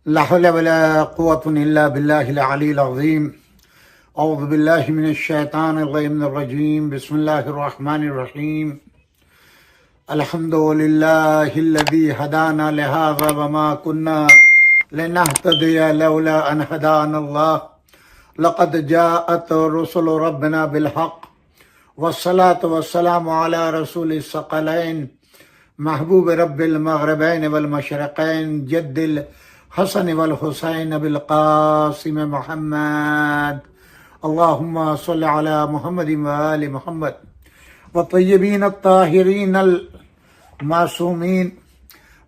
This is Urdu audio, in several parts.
لا حول ولا قوة إلا بالله العلي العظيم. أعوذ بالله من الشيطان الرجيم. بسم الله الرحمن الرحيم. الحمد لله الذي هدانا لهذا وما كنا لنهتدي لولا أن هدانا الله. لقد جاءت رسل ربنا بالحق والصلاة والسلام على رسول الثقلين محبوب رب المغربين والمشرقين جد الحسن والحسين بالقاسم محمد. اللهم صل على محمد وآل محمد والطيبين الطاهرين المعصومين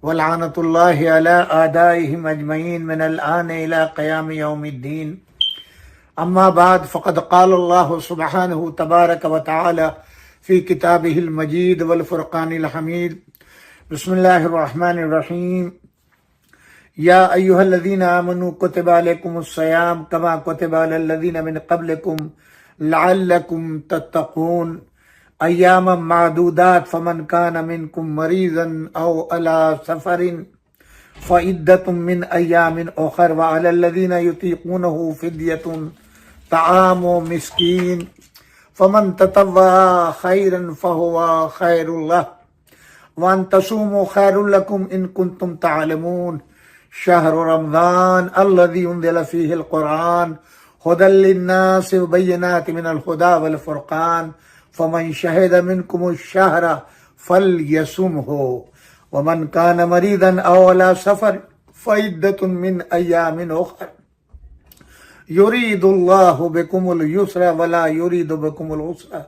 ولعنة الله على أعدائهم أجمعين من الآن إلى قيام يوم الدين. أما بعد فقد قال الله سبحانه تبارك وتعالى في كتابه المجيد والفرقان الحميد. بسم الله الرحمن الرحيم. يا أيها الذين آمنوا كتب عليكم الصيام كما كتب على الذين من قبلكم لعلكم تتقون أياما معدودات فمن كان منكم مريضا أو على سفر فعدة من أيام أخر وعلى الذين يطيقونه فدية طعام مسكين فمن تطوع خيرا فهو خير له وأن تصوموا خير لكم إن كنتم تعلمون. شهر رمضان الذي أنزل فيه القرآن هدى للناس وبينات من الهدى والفرقان فمن شهد منكم الشهر فليصمه ومن كان مريضا أو على سفر فعدة من أيام أخر يريد الله بكم اليسر ولا يريد بكم العسر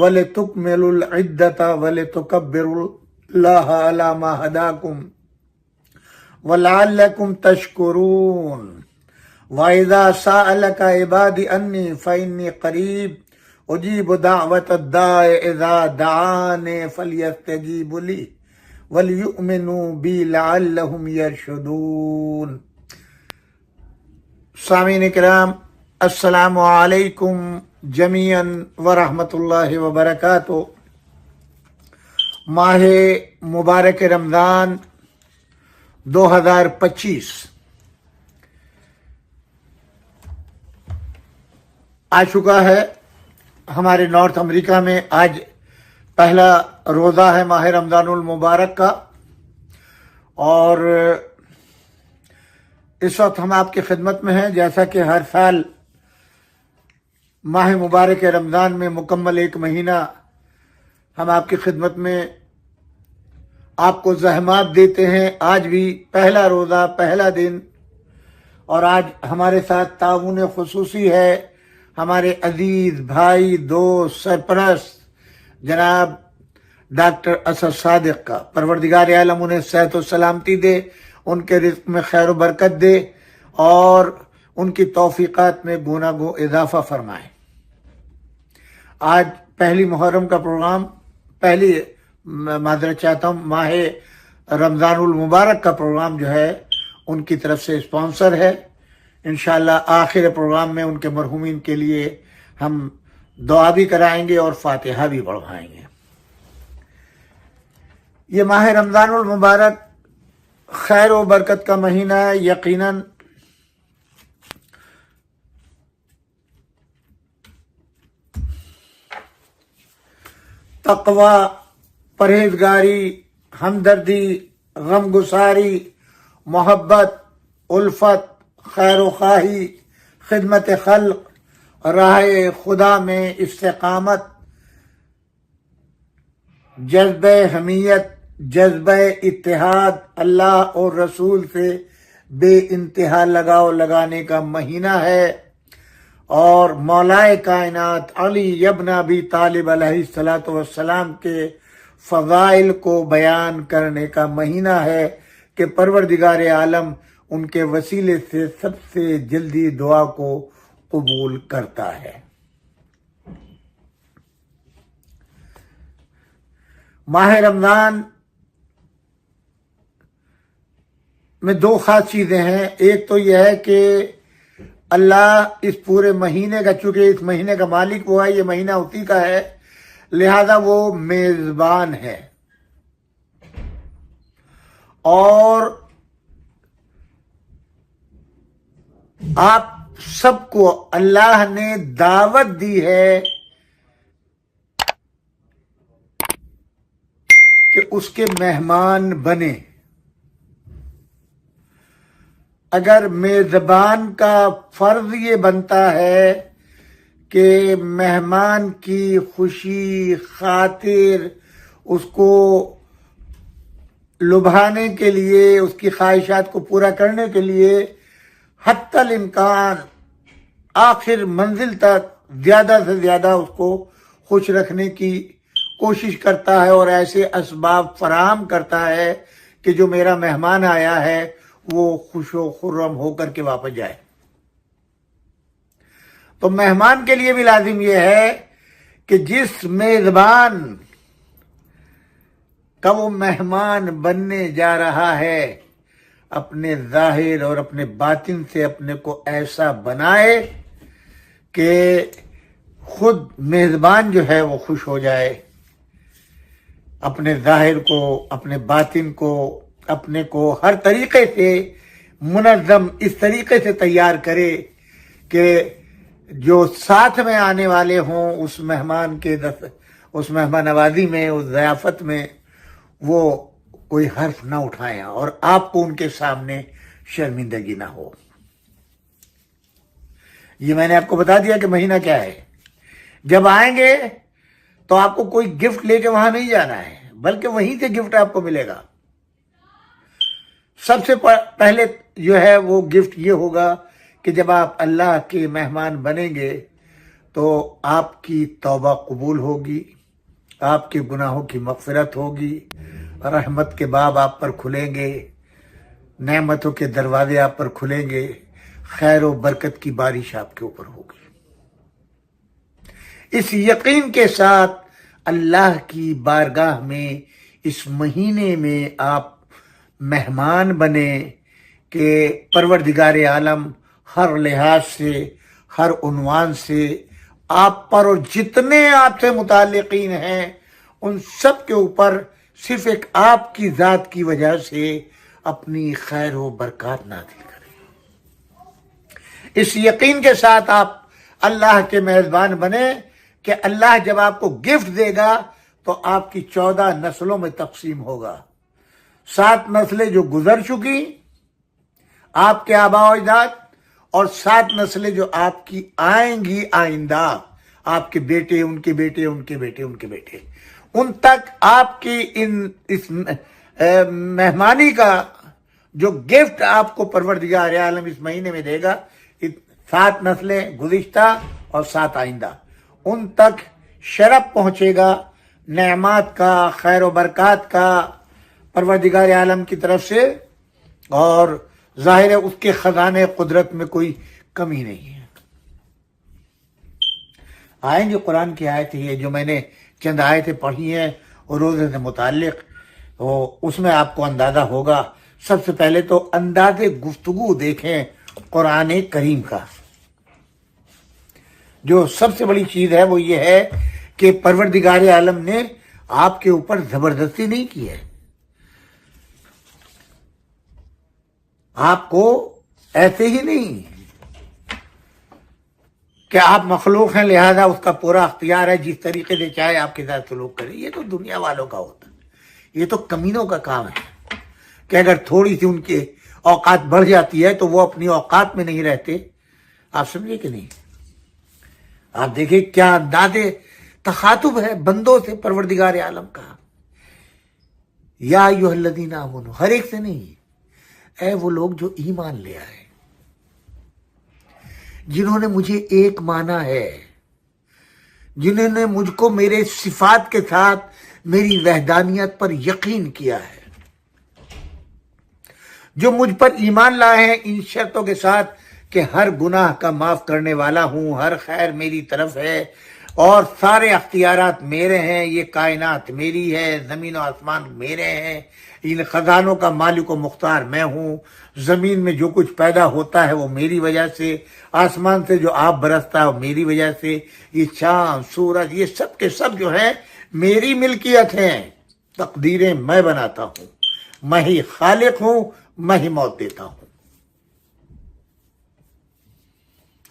ولتكملوا العدة ولتكبروا الله على ما هداكم وَلَعَلَّكُمْ تَشْكُرُونَ. وَإِذَا سَأَلَكَ عِبَادِي أَنِّي فَإِنِّي قَرِيبٌ أُجِيبُ دَعْوَةَ الدَّاعِ إِذَا دَعَانِ فَلْيَسْتَجِيبُوا لِي وَلْيُؤْمِنُوا بِي لَعَلَّهُمْ يَرْشُدُونَ. سامعین کرام، السلام علیکم جمیعاً ورحمۃ اللہ وبرکاتہ. ماہ مبارک رمضان 2025 آ چکا ہے. ہمارے نارتھ امریکہ میں آج پہلا روزہ ہے ماہ رمضان المبارک کا، اور اس وقت ہم آپ کی خدمت میں ہیں. جیسا کہ ہر سال ماہ مبارک رمضان میں مکمل ایک مہینہ ہم آپ کی خدمت میں آپ کو زحمات دیتے ہیں. آج بھی پہلا روزہ، پہلا دن، اور آج ہمارے ساتھ تعاون خصوصی ہے ہمارے عزیز بھائی دوست سرپرست جناب ڈاکٹر اسد صادق کا. پروردگار عالم انہیں صحت و سلامتی دے، ان کے رزق میں خیر و برکت دے، اور ان کی توفیقات میں گنا گو اضافہ فرمائے. آج پہلی محرم کا پروگرام، پہلی معذرت چاہتا ہوں، ماہ رمضان المبارک کا پروگرام جو ہے ان کی طرف سے اسپانسر ہے. انشاءاللہ آخر پروگرام میں ان کے مرحومین کے لیے ہم دعا بھی کرائیں گے اور فاتحہ بھی پڑھوائیں گے. یہ ماہ رمضان المبارک خیر و برکت کا مہینہ ہے. یقیناً تقوی، پرہیزگاری، ہمدردی، غم گساری، محبت، الفت، خیر و خواہی، خدمت خلق، راہ خدا میں استقامت، جذبہ حمیت، جذبہ اتحاد، اللہ اور رسول سے بے انتہا لگاؤ لگانے کا مہینہ ہے، اور مولائے کائنات علی ابن ابی طالب علیہ السلام کے فضائل کو بیان کرنے کا مہینہ ہے کہ پروردگار عالم ان کے وسیلے سے سب سے جلدی دعا کو قبول کرتا ہے. ماہ رمضان میں دو خاص چیزیں ہیں. ایک تو یہ ہے کہ اللہ اس پورے مہینے کا، چونکہ اس مہینے کا مالک وہ ہے، یہ مہینہ اسی کا ہے، لہذا وہ میزبان ہے. اور آپ سب کو اللہ نے دعوت دی ہے کہ اس کے مہمان بنے. اگر میزبان کا فرض یہ بنتا ہے کہ مہمان کی خوشی خاطر اس کو لبھانے کے لیے، اس کی خواہشات کو پورا کرنے کے لیے حتی الامکان آخر منزل تک زیادہ سے زیادہ اس کو خوش رکھنے کی کوشش کرتا ہے اور ایسے اسباب فراہم کرتا ہے کہ جو میرا مہمان آیا ہے وہ خوش و خرم ہو کر کے واپس جائے. تو مہمان کے لیے بھی لازم یہ ہے کہ جس میزبان کا وہ مہمان بننے جا رہا ہے اپنے ظاہر اور اپنے باطن سے اپنے کو ایسا بنائے کہ خود میزبان جو ہے وہ خوش ہو جائے، اپنے ظاہر کو، اپنے باطن کو، اپنے کو ہر طریقے سے منظم اس طریقے سے تیار کرے کہ جو ساتھ میں آنے والے ہوں اس مہمان کے اس مہمان نوازی میں، اس ضیافت میں، وہ کوئی حرف نہ اٹھائیں اور آپ کو ان کے سامنے شرمندگی نہ ہو. یہ میں نے آپ کو بتا دیا کہ مہینہ کیا ہے. جب آئیں گے تو آپ کو کوئی گفٹ لے کے وہاں نہیں جانا ہے، بلکہ وہیں سے گفٹ آپ کو ملے گا. سب سے پہلے جو ہے وہ گفٹ یہ ہوگا کہ جب آپ اللہ کے مہمان بنیں گے تو آپ کی توبہ قبول ہوگی، آپ کے گناہوں کی مغفرت ہوگی، رحمت کے باب آپ پر کھلیں گے، نعمتوں کے دروازے آپ پر کھلیں گے، خیر و برکت کی بارش آپ کے اوپر ہوگی. اس یقین کے ساتھ اللہ کی بارگاہ میں اس مہینے میں آپ مہمان بنے کہ پروردگار عالم ہر لحاظ سے، ہر عنوان سے آپ پر اور جتنے آپ سے متعلقین ہیں ان سب کے اوپر صرف ایک آپ کی ذات کی وجہ سے اپنی خیر و برکات نازل کریں. اس یقین کے ساتھ آپ اللہ کے میزبان بنے کہ اللہ جب آپ کو گفٹ دے گا تو آپ کی 14 نسلوں میں تقسیم ہوگا. 7 نسلیں جو گزر چکی آپ کے آباء و اجداد، اور 7 نسلیں جو آپ کی آئیں گی آئندہ، آپ کے بیٹے، ان کے بیٹے، ان کے بیٹے، ان کے بیٹے، ان تک آپ کی اس مہمانی کا جو گفٹ آپ کو پروردگار عالم اس مہینے میں دے گا، 7 نسلیں گزشتہ اور 7 آئندہ، ان تک شرف پہنچے گا، نعمات کا، خیر و برکات کا پروردگار عالم کی طرف سے، اور ظاہر ہے اس کے خزانے قدرت میں کوئی کمی نہیں ہے. آئیں جو قرآن کی آیت ہے جو میں نے چند آیتیں پڑھی ہیں اور روزے سے متعلق، تو اس میں آپ کو اندازہ ہوگا. سب سے پہلے تو انداز گفتگو دیکھیں قرآن کریم کا. جو سب سے بڑی چیز ہے وہ یہ ہے کہ پروردگار عالم نے آپ کے اوپر زبردستی نہیں کی ہے. آپ کو ایسے ہی نہیں کہ آپ مخلوق ہیں لہذا اس کا پورا اختیار ہے جس طریقے سے چاہے آپ کے ساتھ سلوک کرے. یہ تو دنیا والوں کا ہوتا ہے، یہ تو کمینوں کا کام ہے کہ اگر تھوڑی سی ان کے اوقات بڑھ جاتی ہے تو وہ اپنی اوقات میں نہیں رہتے. آپ سمجھے کہ نہیں؟ آپ دیکھیں کیا انداز تخاطب ہے بندوں سے پروردگار عالم کا. یا ایھا الذین آمنوا، ہر ایک سے نہیں، اے وہ لوگ جو ایمان لے آئے، جنہوں نے مجھے ایک مانا ہے، جنہوں نے مجھ کو میرے صفات کے ساتھ میری وحدانیت پر یقین کیا ہے، جو مجھ پر ایمان لائے ہیں ان شرطوں کے ساتھ کہ ہر گناہ کا معاف کرنے والا ہوں، ہر خیر میری طرف ہے اور سارے اختیارات میرے ہیں، یہ کائنات میری ہے، زمین و آسمان میرے ہیں، ان خزانوں کا مالک و مختار میں ہوں، زمین میں جو کچھ پیدا ہوتا ہے وہ میری وجہ سے، آسمان سے جو آب برستا ہے وہ میری وجہ سے، یہ چاند سورج یہ سب کے سب جو ہیں میری ملکیت ہیں، تقدیریں میں بناتا ہوں، میں ہی خالق ہوں، میں ہی موت دیتا ہوں.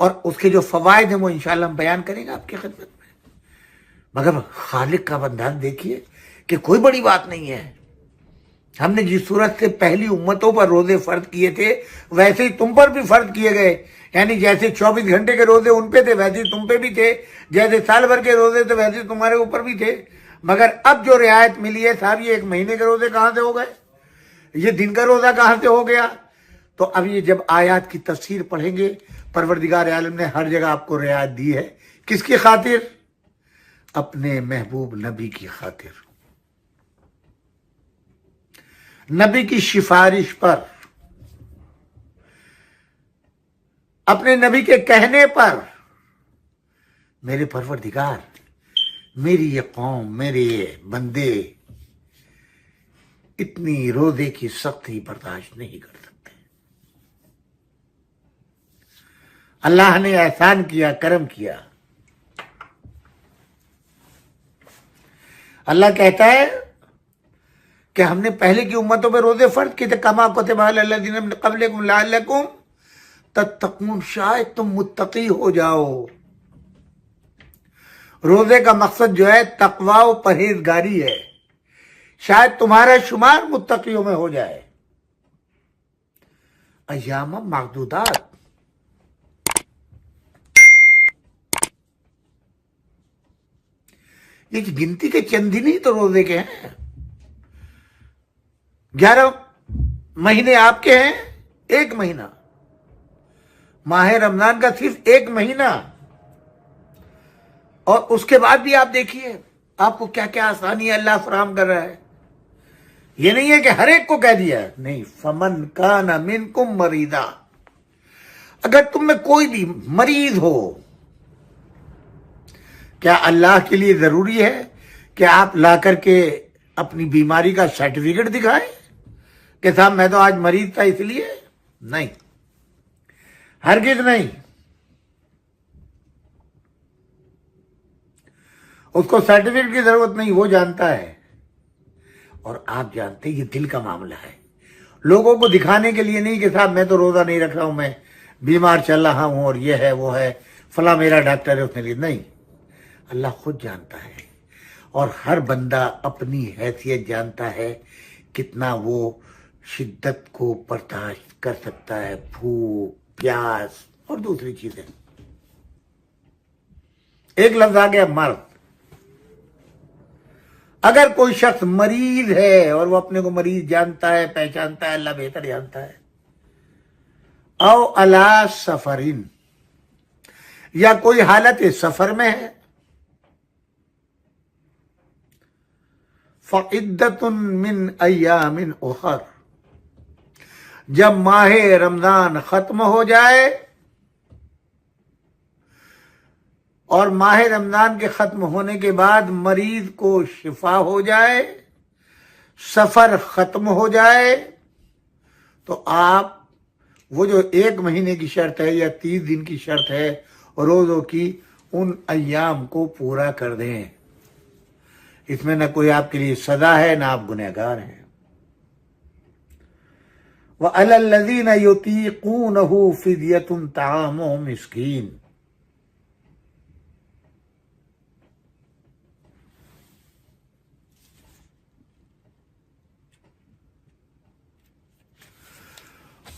اور اس کے جو فوائد ہیں وہ انشاءاللہ ہم بیان کریں گے آپ کی خدمت میں. مگر خالق کا انداز دیکھیے کہ کوئی بڑی بات نہیں ہے. ہم نے جس صورت سے پہلی امتوں پر روزے فرض کیے تھے ویسے ہی تم پر بھی فرض کیے گئے. یعنی جیسے 24 گھنٹے کے روزے ان پہ تھے ویسے ہی تم پہ بھی تھے، جیسے سال بھر کے روزے تھے ویسے ہی تمہارے اوپر بھی تھے. مگر اب جو رعایت ملی ہے صاحب، یہ 1 مہینے کے روزے کہاں سے ہو گئے؟ یہ دن کا روزہ کہاں سے ہو گیا؟ تو اب یہ جب آیات کی تفسیر پڑھیں گے، پروردگار عالم نے ہر جگہ آپ کو رعایت دی ہے. کس کی خاطر؟ اپنے محبوب نبی کی خاطر، نبی کی سفارش پر، اپنے نبی کے کہنے پر. میرے پروردگار، میری یہ قوم، میرے یہ بندے اتنی روزے کی سختی برداشت نہیں کر سکتے. اللہ نے احسان کیا، کرم کیا. اللہ کہتا ہے کہ ہم نے پہلے کی امتوں پہ روزے فرض کیے تھے، کما کتب علی الذین من قبلکم لعلکم تتقون، شاید تم متقی ہو جاؤ. روزے کا مقصد جو ہے تقوی و پرہیزگاری ہے، شاید تمہارا شمار متقیوں میں ہو جائے. ایام معدودات، یہ گنتی کے چند دن ہی تو روزے کے ہیں. 11 مہینے آپ کے ہیں، 1 مہینہ ماہ رمضان کا صرف 1 مہینہ. اور اس کے بعد بھی آپ دیکھیے آپ کو کیا کیا آسانی اللہ فراہم کر رہا ہے. یہ نہیں ہے کہ ہر ایک کو کہہ دیا، نہیں. فمن کان منکم مریضا، اگر تم میں کوئی بھی مریض ہو، کیا اللہ کے لیے ضروری ہے کہ آپ لا کر کے اپنی بیماری کا سرٹیفکیٹ دکھائیں کہ صاحب میں تو آج مریض تھا اس لیے؟ نہیں، ہرگز نہیں. اس کو سرٹیفکیٹ کی ضرورت نہیں، وہ جانتا ہے اور آپ جانتے ہیں. یہ دل کا معاملہ ہے، لوگوں کو دکھانے کے لیے نہیں کہ صاحب میں تو روزہ نہیں رکھ رہا ہوں، میں بیمار چل رہا ہوں اور یہ ہے وہ ہے، فلاں میرا ڈاکٹر ہے اس نے. نہیں، اللہ خود جانتا ہے اور ہر بندہ اپنی حیثیت جانتا ہے کتنا وہ شدت کو برداشت کر سکتا ہے، بھوک، پیاس اور دوسری چیزیں. ایک لفظ آ گیا مرض. اگر کوئی شخص مریض ہے اور وہ اپنے کو مریض جانتا ہے، پہچانتا ہے، اللہ بہتر جانتا ہے، او علی سفرین، یا کوئی حالت سفر میں ہے، فعدۃ من ایام اخر، جب ماہ رمضان ختم ہو جائے اور ماہ رمضان کے ختم ہونے کے بعد مریض کو شفا ہو جائے، سفر ختم ہو جائے، تو آپ وہ جو 1 مہینے کی شرط ہے یا 30 دن کی شرط ہے روزوں کی، ان ایام کو پورا کر دیں. اس میں نہ کوئی آپ کے لیے سزا ہے نہ آپ گنہگار ہیں. وَعَلَى الَّذِينَ يُطِيقُونَهُ فِدْيَةٌ طَعَامُ مِسْكِينٍ،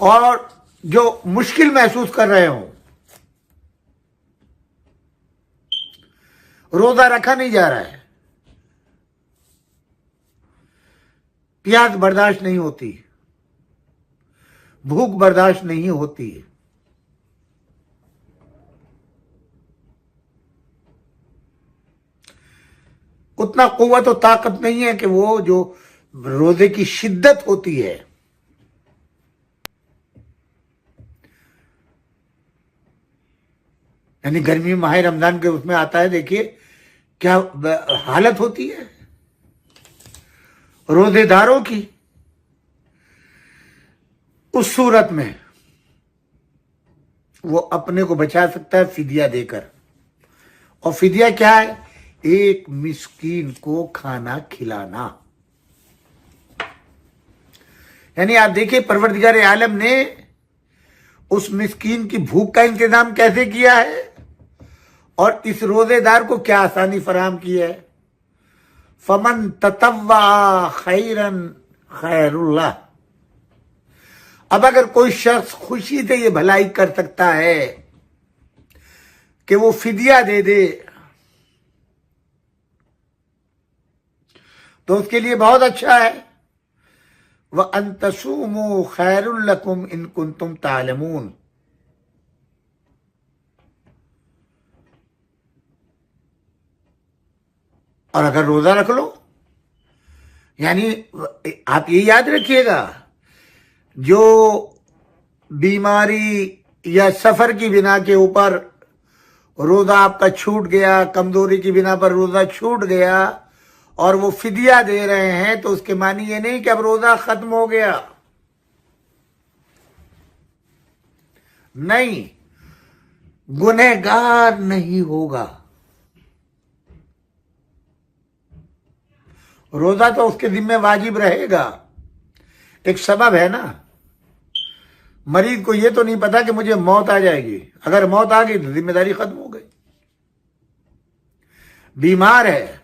اور جو مشکل محسوس کر رہے ہوں، روزہ رکھا نہیں جا رہا ہے، پیاس برداشت نہیں ہوتی، بھوک برداشت نہیں ہوتی، اتنا قوت و طاقت نہیں ہے کہ وہ جو روزے کی شدت ہوتی ہے، یعنی گرمی ماہ رمضان کے اس میں آتا ہے، دیکھیے کیا حالت ہوتی ہے روزے داروں کی. اس صورت میں وہ اپنے کو بچا سکتا ہے فدیہ دے کر. اور فدیہ کیا ہے؟ 1 مسکین کو کھانا کھلانا. یعنی آپ دیکھیں پروردگار عالم نے اس مسکین کی بھوک کا انتظام کیسے کیا ہے اور اس روزے دار کو کیا آسانی فراہم کی ہے. فمن تطوع خیرا خیر اللہ. اب اگر کوئی شخص خوشی سے یہ بھلائی کر سکتا ہے کہ وہ فدیہ دے دے تو اس کے لیے بہت اچھا ہے. وَأَن تَصُومُوا خَيْرٌ لَكُمْ إِن كُنتُمْ تَعْلَمُونَ. اور اگر روزہ رکھ لو، یعنی آپ یہ یاد رکھیے گا، جو بیماری یا سفر کی بنا کے اوپر روزہ آپ کا چھوٹ گیا، کمزوری کی بنا پر روزہ چھوٹ گیا اور وہ فدیہ دے رہے ہیں، تو اس کے معنی یہ نہیں کہ اب روزہ ختم ہو گیا. نہیں، گنہگار نہیں ہوگا. روزہ تو اس کے ذمہ واجب رہے گا، ایک سبب ہے نا. مریض کو یہ تو نہیں پتا کہ مجھے موت آ جائے گی، اگر موت آ گئی تو ذمہ داری ختم ہو گئی. بیمار ہے،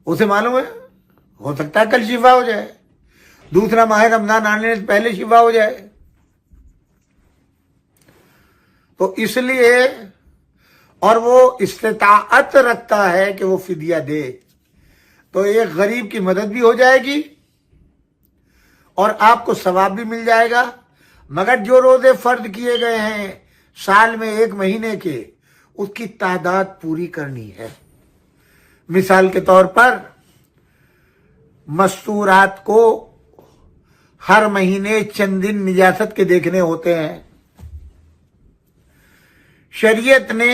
اسے معلوم ہے ہو سکتا ہے کل شفا ہو جائے، دوسرا ماہ رمضان آنے سے پہلے شفا ہو جائے. تو اس لیے، اور وہ استطاعت رکھتا ہے کہ وہ فدیہ دے، تو ایک غریب کی مدد بھی ہو جائے گی اور آپ کو ثواب بھی مل جائے گا. مگر جو روزے فرض کیے گئے ہیں سال میں 1 مہینے کے، اس کی تعداد پوری کرنی ہے. مثال کے طور پر مستورات کو ہر مہینے چند دن نجاست کے دیکھنے ہوتے ہیں. شریعت نے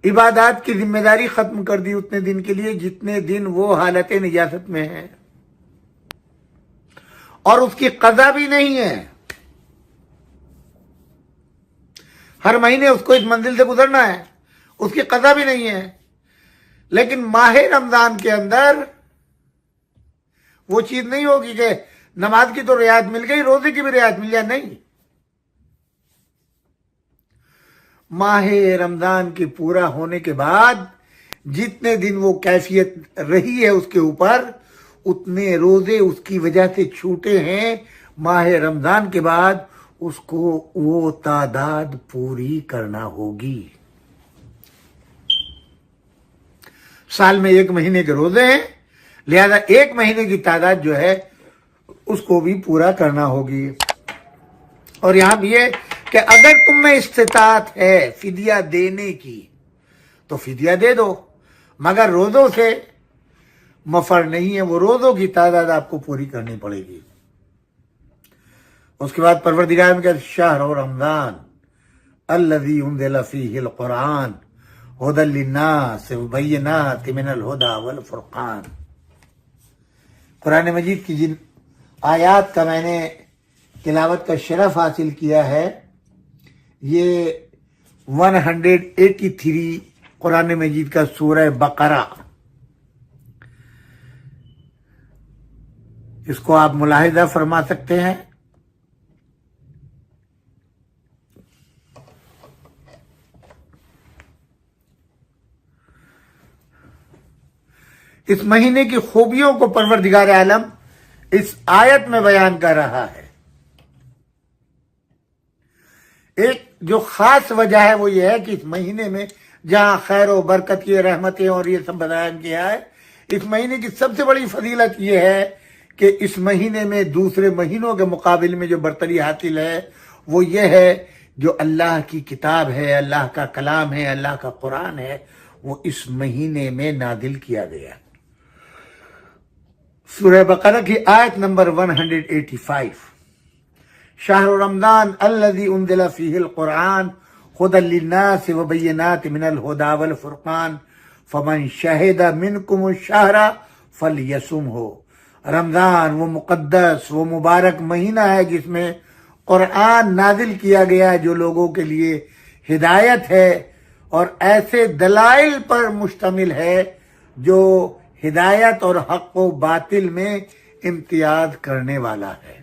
عبادات کی ذمہ داری ختم کر دی اتنے دن کے لیے جتنے دن وہ حالت نجاست میں ہے، اور اس کی قضا بھی نہیں ہے. ہر مہینے اس کو اس منزل سے گزرنا ہے، اس کی قضا بھی نہیں ہے. لیکن ماہ رمضان کے اندر وہ چیز نہیں ہوگی کہ نماز کی تو رعایت مل گئی، روزے کی بھی رعایت مل جائے. نہیں، ماہ رمضان کے پورا ہونے کے بعد جتنے دن وہ کیفیت رہی ہے اس کے اوپر، اتنے روزے اس کی وجہ سے چھوٹے ہیں. ماہ رمضان کے بعد اس کو وہ تعداد پوری کرنا ہوگی. سال میں 1 مہینے کے روزے ہیں، لہذا 1 مہینے کی تعداد جو ہے اس کو بھی پورا کرنا ہوگی. اور یہاں بھی ہے کہ اگر تم میں استطاعت ہے فدیہ دینے کی تو فدیہ دے دو، مگر روزوں سے مفر نہیں ہے، وہ روزوں کی تعداد آپ کو پوری کرنی پڑے گی. اس کے بعد پروردگار نے کہا شہر رمضان الذی انزل فیہ القرآن ھدی للناس وبینات من الھدی والفرقان. قرآن مجید کی جن آیات کا میں نے تلاوت کا شرف حاصل کیا ہے، یہ 183 قرآن مجید کا سورہ بقرہ، اس کو آپ ملاحظہ فرما سکتے ہیں. اس مہینے کی خوبیوں کو پروردگار عالم اس آیت میں بیان کر رہا ہے. ایک جو خاص وجہ ہے وہ یہ ہے کہ اس مہینے میں جہاں خیر و برکت کی رحمتیں اور یہ سب بیان کیا ہے، اس مہینے کی سب سے بڑی فضیلت یہ ہے کہ اس مہینے میں دوسرے مہینوں کے مقابل میں جو برتری حاصل ہے وہ یہ ہے جو اللہ کی کتاب ہے، اللہ کا کلام ہے، اللہ کا قرآن ہے، وہ اس مہینے میں نازل کیا گیا. سورہ بقرہ کی آیت نمبر 185، شہر رمضان الذی انزل فیہ القرآن ھدی للناس وبینات من الھدی والفرقان فمن شہد منکم الشہر فلیصمہ. رمضان وہ مقدس، وہ مبارک مہینہ ہے جس میں قرآن نازل کیا گیا، جو لوگوں کے لیے ہدایت ہے اور ایسے دلائل پر مشتمل ہے جو ہدایت اور حق و باطل میں امتیاز کرنے والا ہے.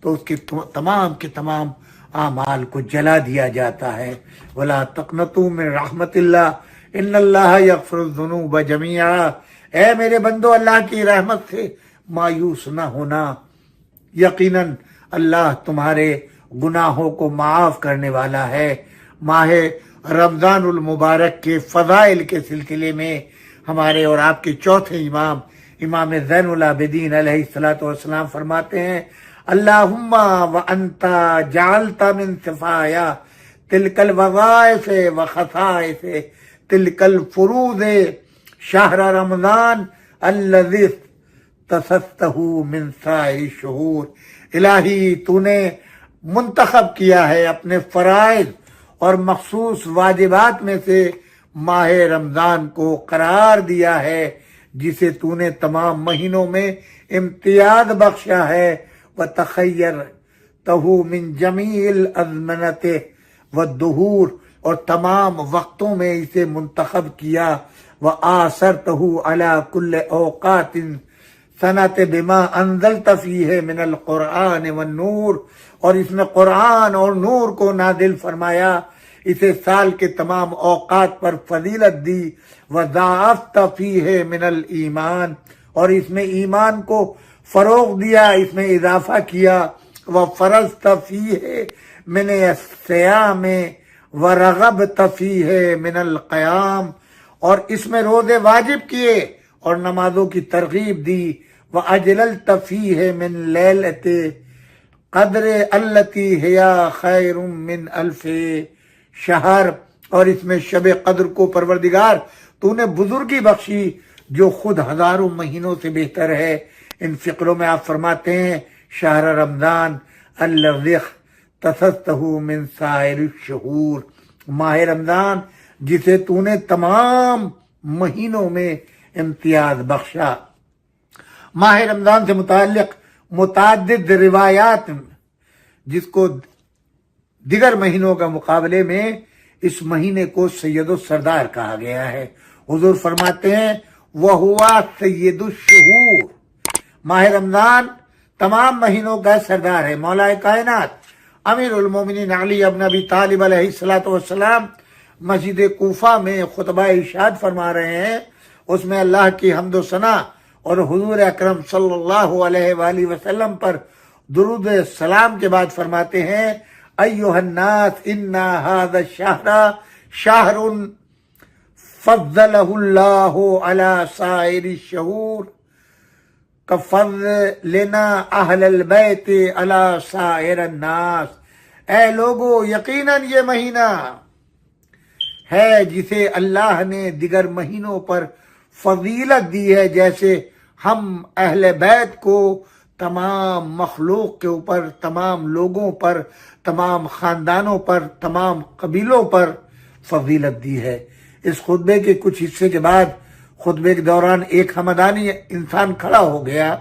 تو اس کے تمام کے تمام اعمال کو جلا دیا جاتا ہے۔ وَلَا تَقْنَطُوا مِن رَحْمَتِ اللَّهِ إِنَّ اللَّهَ يَغْفِرُ الذُّنُوبَ جَمِيعًا، اے میرے بندو اللہ کی رحمت سے مایوس نہ ہونا، یقیناً اللہ تمہارے گناہوں کو معاف کرنے والا ہے۔ ماہ رمضان المبارک کے فضائل کے سلسلے میں ہمارے اور آپ کے چوتھے امام زین العابدین علیہ الصلوۃ والسلام فرماتے ہیں، اللہم وانت جعلت من صفایا تلک الوظائف وخصائص تلک الفروض شہر رمضان الذی اختصصتہ من سائر الشہور۔ الہی تو نے منتخب کیا ہے اپنے فرائض اور مخصوص واجبات میں سے ماہ رمضان کو قرار دیا ہے، جسے تو نے تمام مہینوں میں امتیاز بخشا ہے۔ وَتَخَيَّرْتَهُ مِن جَمِيعِ الْأَزْمِنَةِ وَالدُّهُورِ، اور تمام وقتوں میں اسے منتخب کیا۔ وَآثَرْتَهُ عَلَى كُلِّ أَوْقَاتٍ سَنَةٍ بِمَا أَنزَلْتَ فِيهِ مِنَ الْقُرْآنِ وَالنُّورِ، اور اس میں قرآن اور نور کو نازل فرمایا، اسے سال کے تمام اوقات پر فضیلت دی۔ وَضَاعَفْتَ فِيهِ مِنَ الْإِيمَانِ، اور اس میں ایمان کو فروغ دیا، اس میں اضافہ کیا۔ وَفَرَضْتَ فِيهِ مِنَ الصِّيَامِ وَرَغَبْتَ فِيهِ مِنَ الْقِيَامِ، اور اس میں روزے واجب کیے اور نمازوں کی ترغیب دی۔ وَأَجْلَلْتَ فِيهِ مِنْ لَيْلَةِ قدر التی ہیا خیر من الف شہر، اور اس میں شب قدر کو پروردگار تو نے بزرگی بخشی جو خود ہزاروں مہینوں سے بہتر ہے۔ ان فقروں میں آپ فرماتے ہیں، شہر رمضان الذی اختصصتہ من سائر الشہور، ماہ رمضان جسے تو نے تمام مہینوں میں امتیاز بخشا۔ ماہ رمضان سے متعلق متعدد روایات جس کو دیگر مہینوں کا مقابلے میں اس مہینے کو سید السردار کہا گیا ہے۔ حضور فرماتے ہیں، وَهُوَ سید الشہور، ماہ رمضان تمام مہینوں کا سردار ہے۔ مولا کائنات امیر المومنین علی ابن ابی طالب علیہ الصلوۃ والسلام مسجد کوفہ میں خطبہ ارشاد فرما رہے ہیں، اس میں اللہ کی حمد و ثنا اور حضور اکرم صلی اللہ علیہ وآلہ وسلم پر درود السلام کے بعد فرماتے ہیں، ایھا الناس ان ھذا الشہر شہر فضلہ اللہ علی سائر الشہور کفضلنا اہل البیت علی سائر الناس۔ اے لوگو، یقیناً یہ مہینہ ہے جسے اللہ نے دیگر مہینوں پر فضیلت دی ہے، جیسے ہم اہل بیت کو تمام مخلوق کے اوپر، تمام لوگوں پر، تمام خاندانوں پر، تمام قبیلوں پر فضیلت دی ہے۔ اس خطبے کے کچھ حصے کے بعد خطبے کے دوران ایک ہمدانی انسان کھڑا ہو گیا،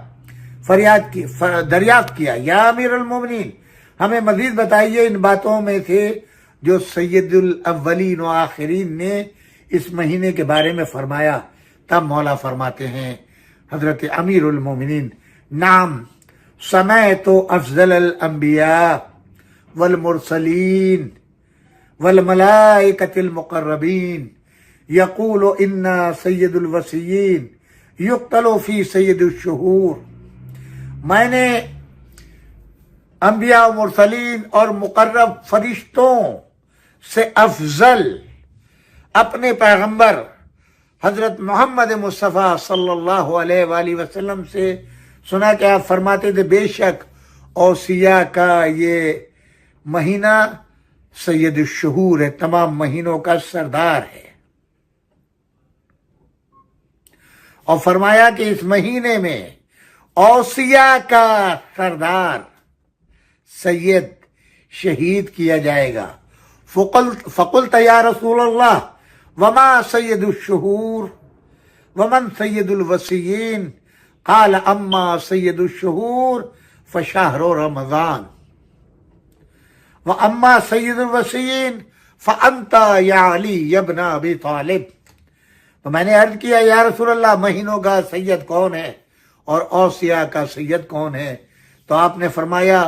فریاد کی، دریافت کیا، یا امیر المومنین، ہمیں مزید بتائیے ان باتوں میں سے جو سید الاولین و آخرین نے اس مہینے کے بارے میں فرمایا۔ تب مولا فرماتے ہیں، حضرت امیر المومنین، نعم سمعت افضل الانبیاء والمرسلین والملائکۃ المقربین یقول ان سید الوصیین یقتل فی سید الشہور۔ میں نے انبیاء و مرسلین اور مقرب فرشتوں سے افضل اپنے پیغمبر حضرت محمد مصطفیٰ صلی اللہ علیہ وآلہ وسلم سے سنا کہ آپ فرماتے تھے، بے شک اوصیاء کا یہ مہینہ سید الشہور ہے، تمام مہینوں کا سردار ہے۔ اور فرمایا کہ اس مہینے میں اوصیاء کا سردار سید شہید کیا جائے گا۔ فقلت یا رسول اللہ وما سید الشہور ومن سید الوصیین؟ قال اما سید الشہور فشہر رمضان واما سید الوصیین فانت یا علی ابن ابی طالب۔ تو میں نے عرض کیا، یا رسول اللہ، مہینوں کا سید کون ہے اور اوصیاء کا سید کون ہے؟ تو آپ نے فرمایا،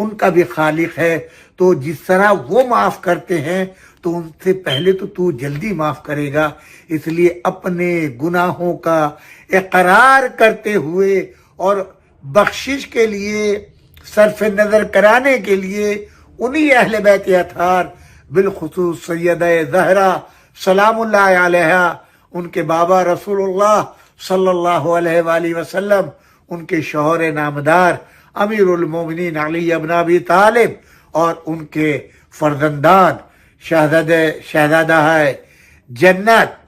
ان کا بھی خالق ہے، تو جس طرح وہ معاف کرتے ہیں تو ان سے پہلے تو جلدی معاف کرے گا۔ اس لیے اپنے گناہوں کا اقرار کرتے ہوئے اور بخشش کے لیے صرف نظر کرانے کے لیے انہی اہل بیت اطہار، بالخصوص سیدہ زہرا سلام اللہ علیہا، ان کے بابا رسول اللہ صلی اللہ علیہ وآلہ وسلم، ان کے شوہر نامدار امیر المومنین علی ابن ابی طالب، اور ان کے فرزندان شہزادہ جنت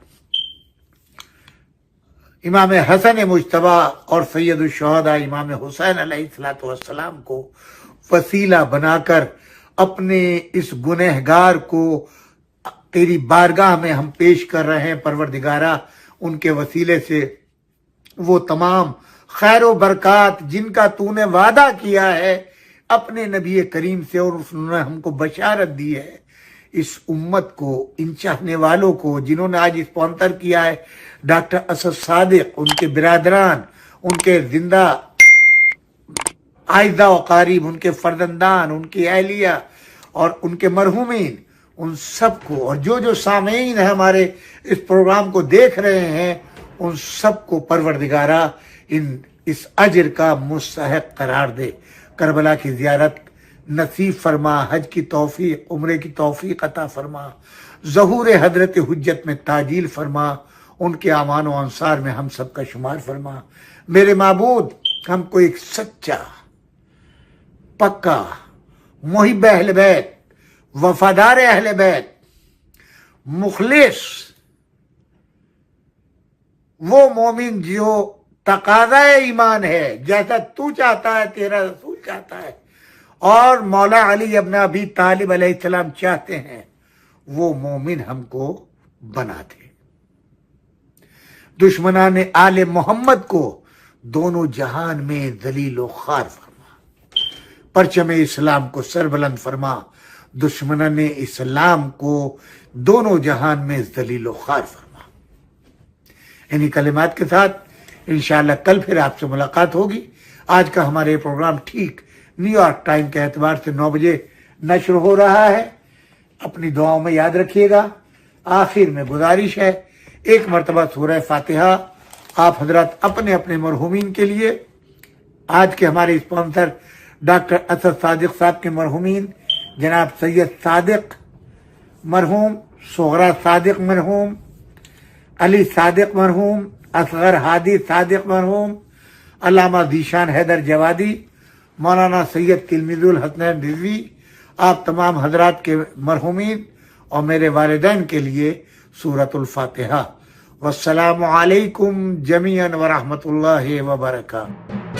امام حسن مجتبی اور سید الشہداء امام حسین علیہ السلام کو وسیلہ بنا کر اپنے اس گنہگار کو تیری بارگاہ میں ہم پیش کر رہے ہیں۔ پروردگارہ، ان کے وسیلے سے وہ تمام خیر و برکات جن کا تو نے وعدہ کیا ہے اپنے نبی کریم سے، اور انہوں نے ہم کو بشارت دی ہے، اس امت کو، ان چاہنے والوں کو جنہوں نے آج اسپانسر کیا ہے، ڈاکٹر اسد صادق، ان کے برادران، ان کے زندہ اعزاء و قاریب، ان کے فرزندان، ان کی اہلیہ اور ان کے مرحومین، ان سب کو، اور جو سامعین ہیں ہمارے اس پروگرام کو دیکھ رہے ہیں، ان سب کو پروردگارہ اس اجر کا مستحق قرار دے۔ کربلا کی زیارت نصیب فرما، حج کی توفیق، عمرے کی توفیق عطا فرما، ظہور حضرت حجت میں تعجیل فرما، ان کے اعوان و انصار میں ہم سب کا شمار فرما۔ میرے معبود، ہم کو ایک سچا، پکا، محب اہل بیت، وفادار اہل بیت، مخلص، وہ مومن جو تقاضا ایمان ہے، جیسا تو چاہتا ہے، تیرا رسول چاہتا ہے، اور مولا علی ابن ابی طالب علیہ السلام چاہتے ہیں، وہ مومن ہم کو بنا دے۔ دشمنان آل محمد کو دونوں جہان میں ذلیل و خوار فرما، پرچم اسلام کو سربلند فرما، دشمنان اسلام کو دونوں جہان میں ذلیل و خوار فرما۔ انہی کلمات کے ساتھ انشاءاللہ کل پھر آپ سے ملاقات ہوگی۔ آج کا ہمارے پروگرام ٹھیک نیو یارک ٹائم کے اعتبار سے 9 بجے نشر ہو رہا ہے۔ اپنی دعاؤں میں یاد رکھیے گا۔ آخر میں گزارش ہے، ایک مرتبہ سورہ فاتحہ آپ حضرات اپنے اپنے مرحومین کے لیے، آج کے ہمارے اسپانسر ڈاکٹر اسد صادق صاحب کے مرحومین، جناب سید صادق مرحوم، صغرا صادق مرحوم، علی صادق مرحوم، اصغر ہادی صادق مرحوم، علامہ ذیشان حیدر جوادی، مولانا سید تلمیذ الحسنین رضوی، آپ تمام حضرات کے مرحومین اور میرے والدین کے لیے سورۃ الفاتحہ۔ والسلام علیکم جمیعاً ورحمۃ اللہ وبرکاتہ۔